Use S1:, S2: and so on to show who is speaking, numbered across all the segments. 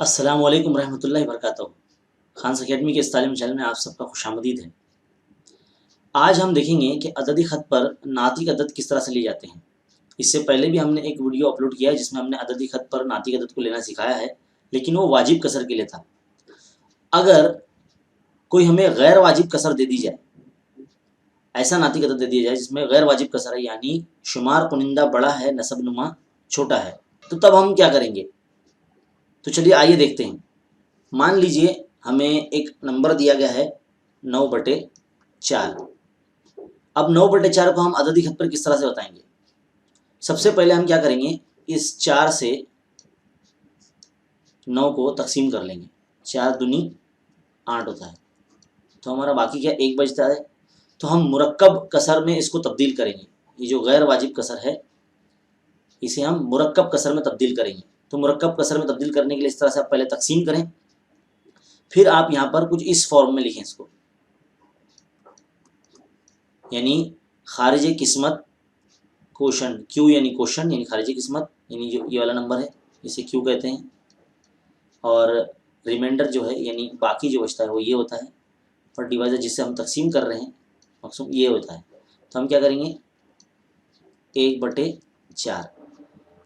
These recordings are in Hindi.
S1: अस्सलाम वालेकुम रहमतुल्लाहि वबरकातुहू। खान्स अकेडमी के इस तालीम चैनल में आप सबका खुशामदीद है। आज हम देखेंगे कि अददी ख़त पर नातिक अदद किस तरह से लिए जाते हैं। इससे पहले भी हमने एक वीडियो अपलोड किया है जिसमें हमने अददी ख़त पर नातिक अदद को लेना सिखाया है, लेकिन वो वाजिब कसर के लिए था। अगर कोई हमें गैर वाजिब कसर दे दी जाए, ऐसा नातिक अदद दे दिया जाए जिसमें गैर वाजिब कसर है, यानी शुमार कुनिंदा बड़ा है, नसबनुमा छोटा है, तो तब हम क्या करेंगे? तो चलिए आइए देखते हैं। मान लीजिए हमें एक नंबर दिया गया है 9/4। अब 9/4 को हम अददी ख़त पर किस तरह से बताएंगे? सबसे पहले हम क्या करेंगे, इस 4 से 9 को तकसीम कर लेंगे। 4 दूनी 8 होता है, तो हमारा बाकी क्या 1 बचता है। तो हम मुरक्कब कसर में इसको तब्दील करेंगे। ये जो गैर वाजिब कसर है इसे हम मुरक्कब कसर में तब्दील करेंगे। तो मुरक्कब कसर में तब्दील करने के लिए इस तरह से आप पहले तकसीम करें, फिर आप यहाँ पर कुछ इस फॉर्म में लिखें इसको, यानी खारिज किस्मत कोशन, क्यू यानी कोशन यानी खारिज किस्मत, यानी जो ये वाला नंबर है इसे क्यू कहते हैं, और रिमाइंडर जो है यानी बाकी जो बचता है वो ये होता है, और डिवाइजर जिससे हम तकसीम कर रहे हैं मकसूम ये होता है। तो हम क्या करेंगे 1/4।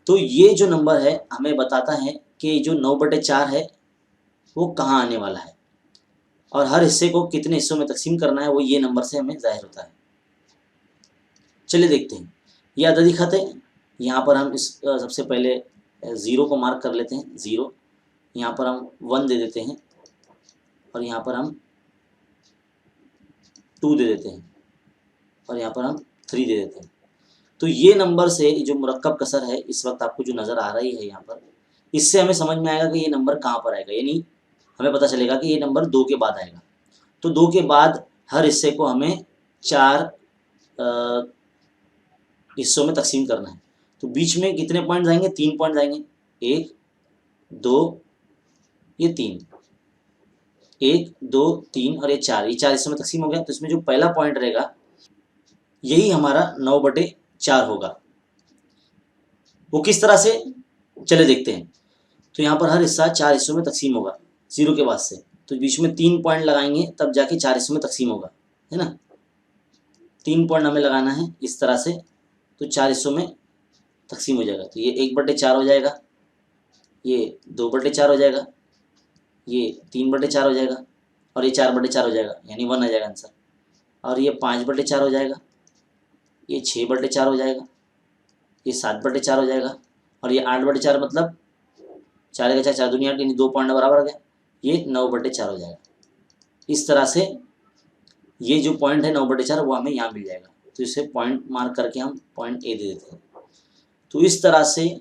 S1: तो ये जो नंबर है हमें बताता है कि जो 9/4 है वो कहाँ आने वाला है, और हर हिस्से को कितने हिस्सों में तकसीम करना है वो ये नंबर से हमें ज़ाहिर होता है। चलिए देखते हैं। ये अददी ख़त है। यहाँ पर हम इस सबसे पहले 0 को मार्क कर लेते हैं, 0। यहाँ पर हम 1 दे देते हैं, और यहाँ पर हम 2 दे देते हैं, और यहाँ पर हम 3 दे देते हैं। तो ये नंबर से जो मुरक्कब कसर है इस वक्त आपको जो नज़र आ रही है यहाँ पर, इससे हमें समझ में आएगा कि ये नंबर कहाँ पर आएगा, यानी हमें पता चलेगा कि ये नंबर 2 के बाद आएगा। तो 2 के बाद हर हिस्से को हमें 4 हिस्सों में तकसीम करना है। तो बीच में कितने पॉइंट आएंगे? 3 पॉइंट आएंगे। 1 2 ये 3, 1 2 3 और ये 4, ये 4 हिस्सों में तकसीम हो गया। तो इसमें जो पहला पॉइंट रहेगा यही हमारा 9/4 होगा। वो किस तरह से, चले देखते हैं। तो यहाँ पर हर हिस्सा 4 हिस्सों में तकसीम होगा 0 के बाद से, तो बीच में 3 पॉइंट लगाएंगे तब जाके 4 हिस्सों में तकसीम होगा, है ना। 3 पॉइंट हमें लगाना है इस तरह से, तो 4 हिस्सों में तकसीम हो जाएगा। तो ये 1/4 हो जाएगा, ये 2/4 हो जाएगा, ये 3/4 हो जाएगा, और ये 4/4 हो जाएगा, यानी 1 आ जाएगा आंसर। और ये 5/4 हो जाएगा, ये 6/4 हो जाएगा, ये 7/4 हो जाएगा, और ये 8/4 मतलब 4 का 4 4 दूनी 8 यानी 2 पॉइंट बराबर हो गया, ये 9/4 हो जाएगा। इस तरह से ये जो पॉइंट है 9/4 वो हमें यहाँ मिल जाएगा। तो इसे पॉइंट मार्क करके हम पॉइंट ए दे देते हैं। तो इस तरह से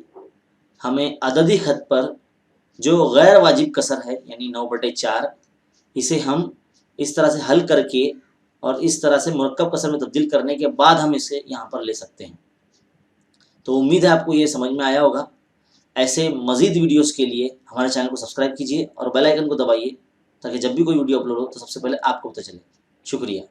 S1: हमें अददी ख़त पर जो गैर वाजिब कसर है यानी 9/4, इसे हम इस तरह से हल करके और इस तरह से मुरक्कब कसर में तब्दील करने के बाद हम इसे यहाँ पर ले सकते हैं। तो उम्मीद है आपको ये समझ में आया होगा। ऐसे मज़ीद वीडियोस के लिए हमारे चैनल को सब्सक्राइब कीजिए और बेल आइकन को दबाइए, ताकि जब भी कोई वीडियो अपलोड हो तो सबसे पहले आपको पता चले। शुक्रिया।